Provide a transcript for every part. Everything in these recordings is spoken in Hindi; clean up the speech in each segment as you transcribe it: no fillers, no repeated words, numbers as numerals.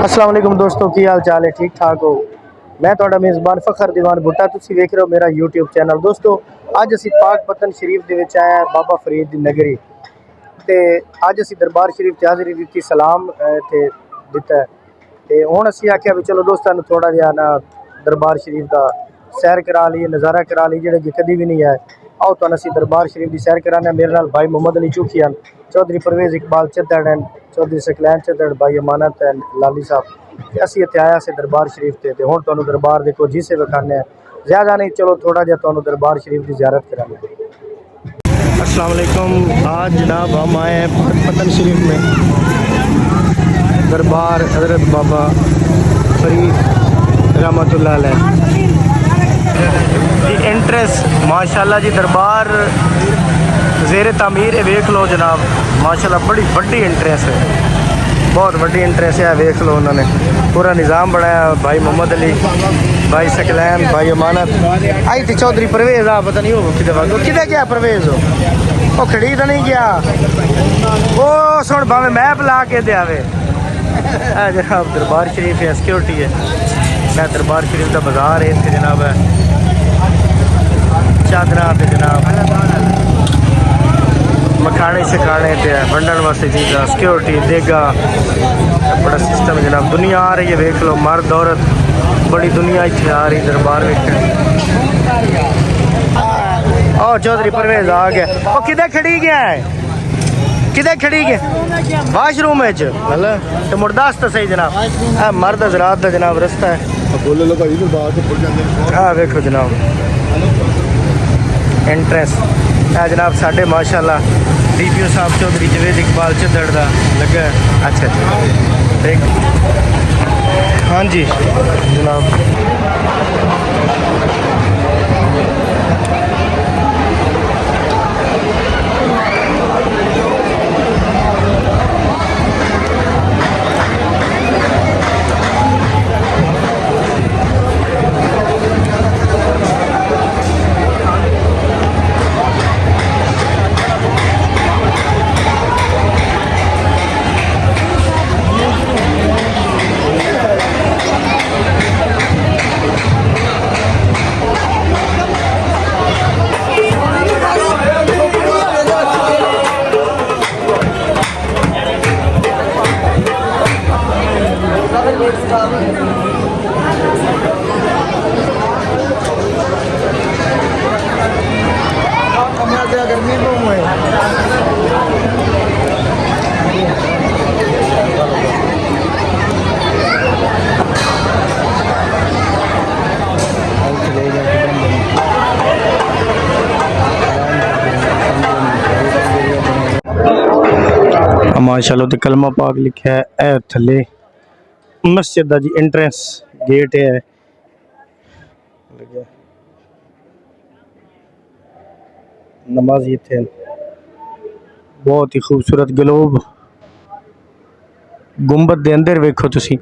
अस्सलाम वालेकुम दोस्तों, की हाल चाल है? ठीक ठाक हो? मैं ਤੁਹਾਡਾ मेज़बान फ़खर दीवान भुट्टा, तुसी वेख रहे हो मेरा यूट्यूब चैनल। दोस्तों अज असी पाकपतन शरीफ दे विच आए बाबा फरीद दी नगरी ते अज असी दरबार शरीफ च हाज़री दी सलाम ते दिता ते हुण असी आख्या भी चलो दोस्तों थोड़ा जिहा ना दरबार शरीफ दा सैर करा लीए, नज़ारा करा लीए जेह्ड़े कि कदी भी नहीं आए। आओ तुहानू असी दरबार शरीफ की सैर कराने। मेरे नाल भाई मोहम्मद अली चूखी हैं, चौधरी परवेज़ इकबाल चद्दड़ हैं, चौधरी सकलैन चद्दड़, भाई अमानत हैं, लाली साहब। असी इत्थे आया से दरबार शरीफ ते हुण तुहानू दरबार दे कुछ हिस्से विखाने। ज़्यादा नहीं, चलो थोड़ा जिहा तुहानू दरबार शरीफ की ज़ियारत कराने। अस्सलाम वालेकुम। आज जनाब हम आए हैं पाकपतन शरीफ में, दरबार हज़रत बाबा फरीद रहमतुल्लाह अलैह जी। एंट्रेंस माशाल्लाह जी, दरबार ज़ेरे तामीर है, वेख लो जनाब माशाल्लाह बड़ी वड्डी एंट्रेंस है, बहुत वड्डी एंट्रेंस है, वेख लो उन्होंने पूरा निज़ाम बनाया। भाई मोहम्मद अली, भाई सकलैन, भाई अमानत आई थी, चौधरी परवेज़ आ पता नहीं हो किधर गया परवेज़, वो खड़ी तो नहीं गया, वो सुन भावे मैप ला के दे आवे। जनाब दरबार शरीफ है, सिक्योरिटी है, मैं दरबार शरीफ का बाजार है इतने जनाब है, चादर जनाब मखाने शखाने वंडन वास्ते चीज़ा, सिक्योरिटी देगा, बड़ा सिस्टम जनाब। दुनिया आ रही है, वेख लो मर्द औरत बड़ी दुनिया इतने आ रही दरबार वेख। और चौधरी परवेज़ आ गया, वो किधर खड़ी गया है, किधे खड़ी गया वाशरूम मतलब तो मुर्दास तो सही जनाब। मर्द हज़रात का जनाब रास्ता है, हाँ वेखो जनाब एंट्रेंस है जनाब साढ़े माशाल्लाह DPO साहब चौधरी जवेद इकबाल चद्दड़ का लगा। अच्छा ठीक, हाँ जी जनाब। गर्मी माशाल्लाह तो कलमा पाक लिखा है ए थले मस्जिद का जी एंट्रेंस गेट है। नमाजी थे, बहुत ही खूबसूरत ग्लोब गुंबद के अंदर वेखो तुसी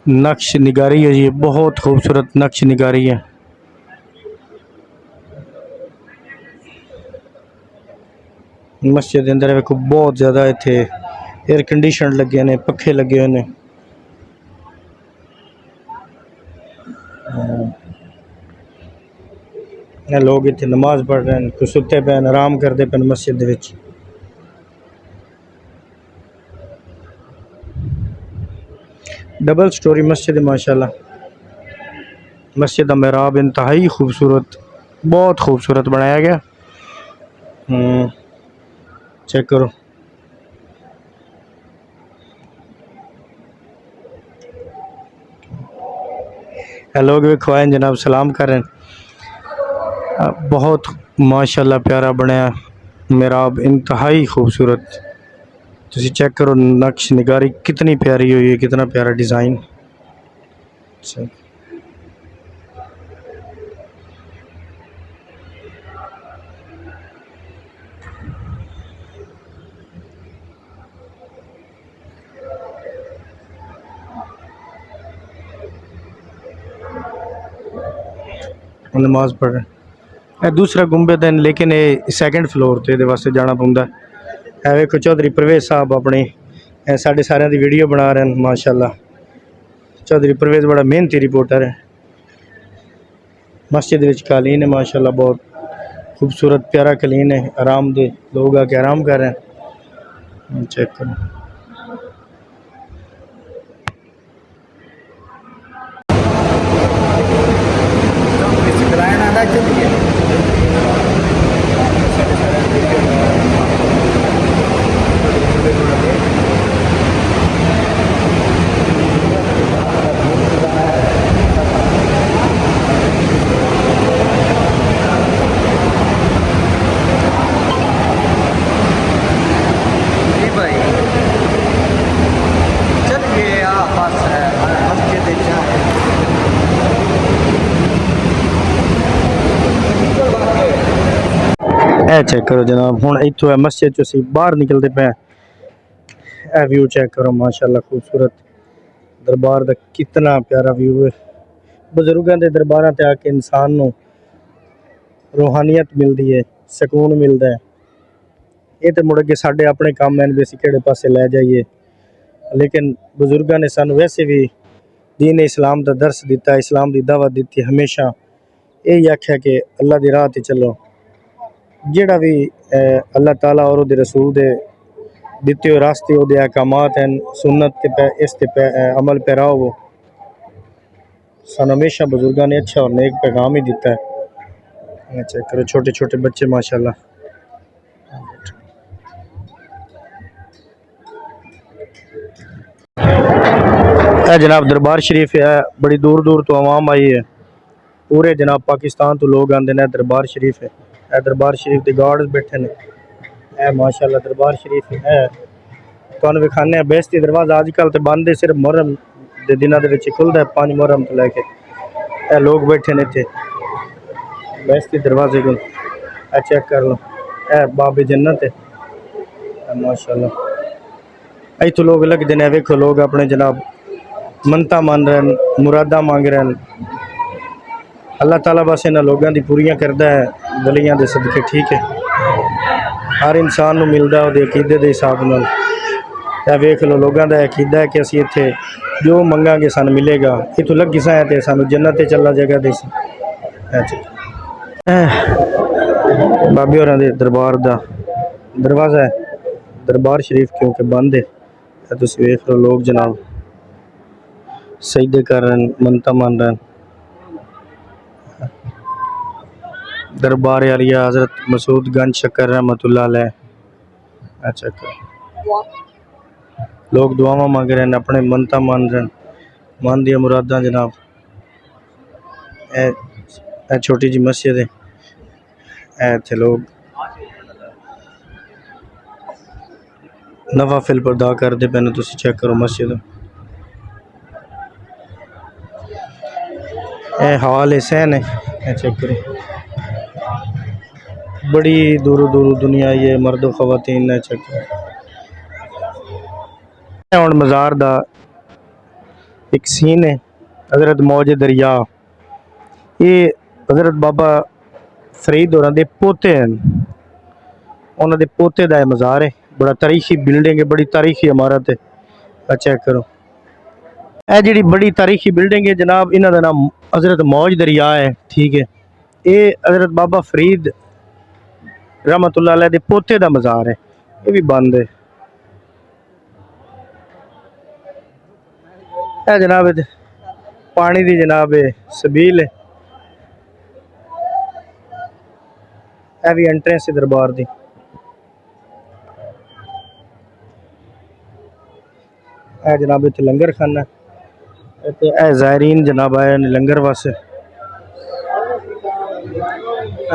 नक्श निगारी है जी, बहुत खूबसूरत नक्श निगारी है। मस्जिद के अंदर वेखो बहुत ज़्यादा इतने एयर कंडीशन लगे ने, पखे लगे हुए हैं। लोग इतने नमाज पढ़ रहे हैं, कुछ सुते पे आराम करते पे मस्जिद विच। डबल स्टोरी मस्जिद माशाल्लाह। मस्जिद का मेहराब इंतहाई खूबसूरत, बहुत खूबसूरत बनाया गया। चेक करो, लोग भी खुआए जनाब सलाम कर रहे हैं। बहुत माशाल्लाह प्यारा बनाया मेहराब, इंतहाई खूबसूरत। तुसी चेक करो नक्श निगारी कितनी प्यारी हुई है, कितना प्यारा डिज़ाइन। नमाज पढ़ रहे दूसरा गुंबद है, लेकिन ये सैकेंड फ्लोर तो ये वास्ते जाना पौंदा है। वेखो चौधरी परवेज़ साहब अपने साढ़े सारे की वीडियो बना रहे हैं माशाल्लाह। चौधरी परवेज बड़ा मेहनती रिपोर्टर है। मस्जिद विच कालीन है माशाल्लाह, बहुत खूबसूरत प्यारा कालीन है। आराम दे लोग आके आराम कर रहे हैं। चेक करो। चेक करो जनाब, हुण इत्थों है मस्जिद चो असीं बाहर निकलते पे। ए व्यू चेक करो माशाल्लाह, खूबसूरत दरबार दा कितना प्यारा व्यू है। बजुर्गों के दरबार ते आके इंसान नूं रूहानियत मिलती है, सुकून मिलता है। ये तो मुड़ के साढ़े अपने काम हैं भी असीं किहड़े पासे लै जाइए, लेकिन बजुर्गों ने सानू वैसे भी दीन इस्लाम का दर्स दिता, इस्लाम की दावत दी। हमेशा यही आख्या कि अल्लाह की राह ते चलो, जेड़ा भी अल्लाह ताला और उहदे रसूल दे दिते हुए रास्ते उहदे अहकामात हैं, सुन्नत ते इस ते अमल पैरा हो। सानू हमेशा बुजुर्गों ने अच्छा और नेक पैगाम ही दिता है। चेक करो छोटे छोटे बच्चे माशाल्लाह। जनाब दरबार शरीफ है, बड़ी दूर दूर तो आवाम आई है। पूरे जनाब पाकिस्तान तो लोग आते हैं दरबार शरीफ है। दरबार शरीफ के गार्ड्स बैठे ने। माशाल्लाह दरबार शरीफ है। तुहानू विखाने बेहस्ती दरवाजा अजकल तो बंद है, सिर्फ मुहर्रम के दिनों के खुलता है। 5 मुहर्रम तो लैके लोग बैठे ने इतने बेहस्ती दरवाजे को। चेक कर लो, बाबे जन्नत है माशाल्लाह। इतों लोग लगते हैं, वेखो लोग अपने जनाब मनता मान रहे हैं, मुरादा मांग रहे हैं। अल्लाह ताला बस इन्होंने लोगों की पूरियां करता है वलियां दे सदके। ठीक है, हर इंसान को मिलता है अकीदे के हिसाब नाल। वेख लो लोगों का अकीदा है कि असीं इत्थे जो मंगांगे सानू मिलेगा। इतों लगी सा तो सानू जन्नत चला जाएगा देसी। बाबे होरां दे दरबार का दरवाज़ा है। दरबार शरीफ क्योंकि बंद है, तुसीं वेख लो लोग जनाब सजदे कर रहे हैं, मनता मान रहे हैं। दरबार आलिया हज़रत मसूद गंज शक्कर रहमतुल्लाह अलैह। अच्छा लोग दुआवां मांग रहे हैं, अपने मनता मान रहे हैं, मन दिया मुरादा जनाब। ए छोटी जी मस्जिद है, इत्थे लोग नवाफिल अदा करते पे। तुसीं चेक करो मस्जिद। हाल हुसैन है, चेक करो। बड़ी दूर दूर दुनिया आई है, मर्दो खवातीन ने। चेक हुण मज़ार दा एक सीन है। हज़रत मौज दरिया, ये हज़रत बाबा फरीद होरां दे पोते हैं। उन्हां दे पोते दा मज़ार है। बड़ा तारीखी बिल्डिंग है, बड़ी तारीखी इमारत है। चेक करो, यह जी बड़ी तारीखी बिल्डिंग है जनाब, इन्हां दा नाम हज़रत मौज दरिया है। ठीक है, ये हज़रत बाबा फरीद रहमतुल्लाह अलैह दे पोते दा मज़ार है। ये भी बंद है। जनाब पानी की जनाब सबील है। यह भी एंट्रेंस है दरबार की। जनाब इतने लंगर खाना है, ज़ायरीन जनाब आए लंगर वास्ते।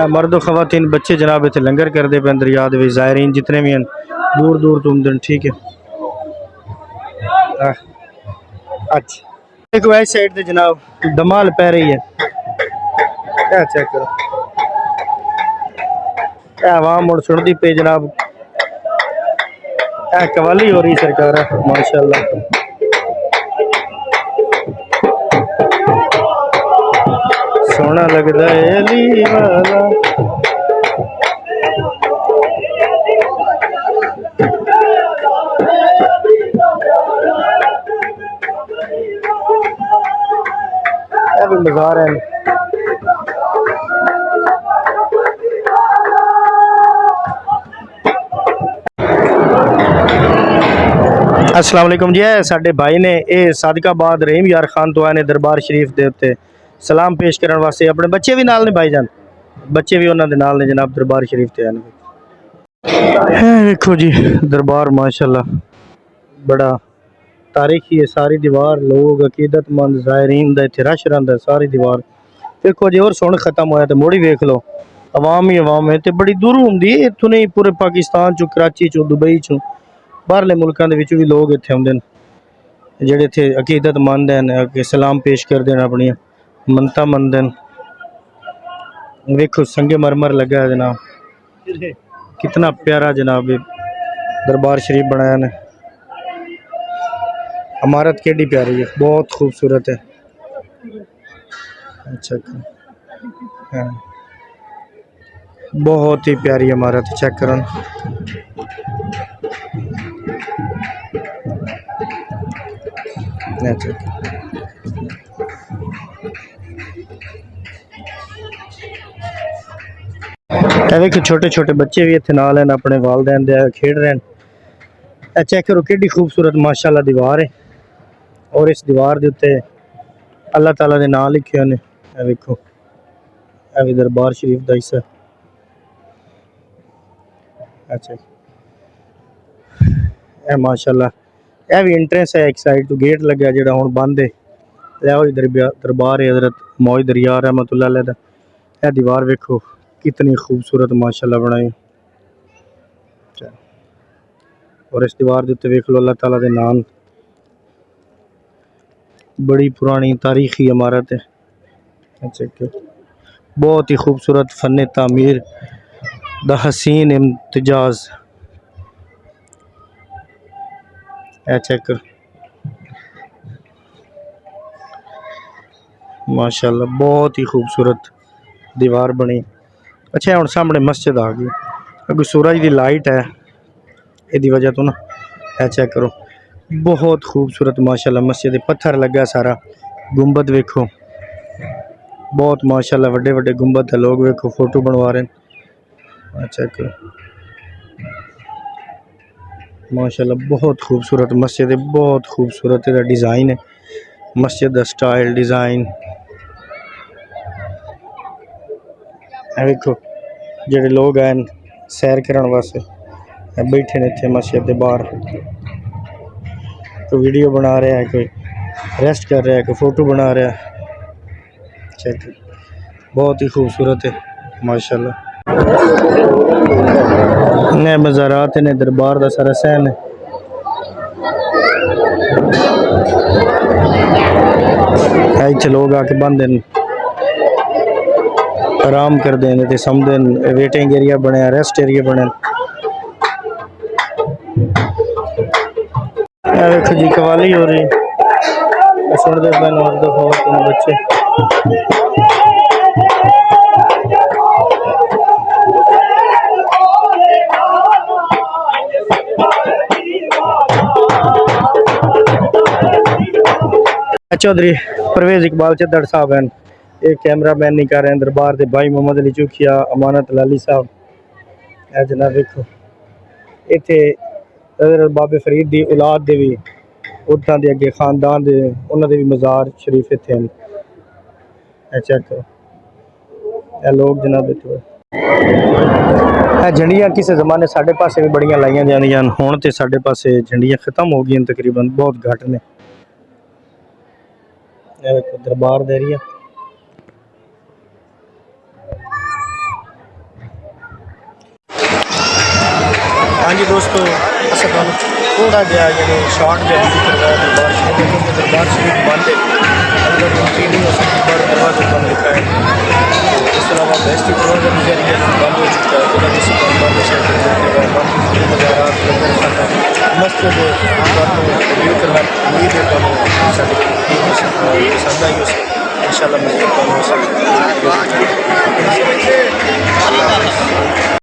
मर्दो खवातीन बच्चे जनाब इतने लंगर करते पे दरिया दे विच। ज़ायरीन जितने भी हैं दूर दूर तो आते हैं। ठीक है, अच्छा एक वैस साइड से जनाब धमाल पै रही है। क्या चेक करो, आवाम मुड़ सुनती पे जनाब। कवाली हो रही सरकार माशाल्लाह। सोना लगता है अली वाला। भी मज़ार है। अस्सलाम वालेकुम जी, साडे भाई ने ये सादिकाबाद रहीम यार खान तो आए ने दरबार शरीफ के उत्ते सलाम पेश करने वास्ते। अपने बच्चे भी नाल ने भाईजान, बच्चे भी उन्होंने नाल ने जनाब दरबार शरीफ ते आए ने। देखो जी दरबार माशाल्लाह बड़ा तारीखी है, सारी दीवार लोग अकीदतमंद ज़ायरीन दा इत्थे रश रहिंदा सारी दीवार। देखो जी और सुन खत्म होया तो मोड़ी वेख लो, अवाम ही अवाम है ते बड़ी दूरों हुंदी है, इत्थों नहीं पूरे पाकिस्तान चो, कराची चो, दुबई चो, बाहरले मुल्कों के विच भी लोग इत्थे आउंदे ने जेड़े इत्थे अकीदतमंद हैं कि सलाम पेश करदे ने, अपनी मन्नतां मनदे ने। वेखो संगे मरमर लगा है जनाब, कितना प्यारा जनाब ये दरबार शरीफ बनाया ने। इमारत केडी प्यारी है, बहुत खूबसूरत है। अच्छा हाँ, बहुत ही प्यारी इमारत, चेक करो। अच्छा देखो छोटे छोटे बच्चे भी इतने नाल हैं, अपने वालदैन दे खेड रहे हैं। चेक करो कितनी खूबसूरत माशाल्लाह दीवार है, और इस दीवार के उत्ते अल्लाह ताला के नाम लिखे हुए हैं। देखो यह भी दरबार शरीफ का हिस्सा। अच्छा यह माशाल्लाह यह भी एंट्रेंस है, एक साइड तो गेट लगे जो हुण बंद है। यह दरबार है हज़रत मौई दरिया रहमतुल्लाह अलैह दा। यह दीवार वेखो कितनी खूबसूरत माशाल्लाह बनाई, और इस दीवार के उत्ते वेख लो अल्लाह ताला के नाम। बड़ी पुरानी तारीखी इमारत है। अच्छा बहुत ही खूबसूरत फन तामीर दा हसीन इम्तिजाज। चेक कर माशाल्लाह बहुत ही खूबसूरत दीवार बनी। अच्छा हुण सामने मस्जिद आ गई, क्योंकि सूरज की लाइट है यदी वजह तो ना। चेक करो बहुत खूबसूरत माशाल्लाह मस्जिद, पत्थर लगा सारा। गुंबद वेखो बहुत माशाल्लाह वड्डे वड्डे गुंबद है, लोग वेखो फोटो बनवा रहे हैं। चेक करो माशाल्लाह बहुत खूबसूरत मस्जिद है, बहुत खूबसूरत इसका डिज़ाइन है, मस्जिद का स्टाइल डिज़ाइन। देखो जेडे लोग आए सैर करने वास्ते बैठे ने इतने मस्जिद के बाहर, कोई वीडियो बना रहा है, कोई रेस्ट कर रहा है, कोई फ़ोटो बना रहा है। चेक बहुत ही खूबसूरत है माशाल्लाह। नए मज़ारात ने दरबार का सारा सहन है। इतने लोग आके बंद आराम करते हैं ते समझते हैं। वेटिंग एरिया बने, रेस्ट एरिया बने। देखो जी कवाली हो रही, सुनते पे बच्चे। चौधरी परवेज इकबाल चद्दड़ साहब हैं, एक कैमरा मैन नहीं कर रहे हैं दरबार के। भाई मोहम्मद अली चूखिया, अमानत लाली साहब। है जनाब देखो इतने बाबे फरीद की औलाद के भी उदां के अगे खानदान के उन्होंने भी मज़ार शरीफ इतने हैं। चेक करो यह लोग जनाब इतने झंडियाँ किसी जमाने साढ़े पासे भी बड़ियाँ लाइया जांदियां, हुण ते साढ़े पासे झंडियाँ खत्म हो गई तकरीबन, बहुत घट ने। दरबार का एरिया। हाँ जी दोस्तों, अस थोड़ा जहा यानी शॉर्ट जहा दरबार शरीफ, क्योंकि दरबार शरीफ बंद है, अंदर एंट्री नहीं हो सकती, पर दरवाजे बंद लिखा है। इसके अलावा बेस्टी प्रोग्राम जरिए बंद हो चुका है, बंद मस्त रिव्यू करना उम्मीद है पसंद आई उसे इंशाल्लाह मज़ीद हो सकता है।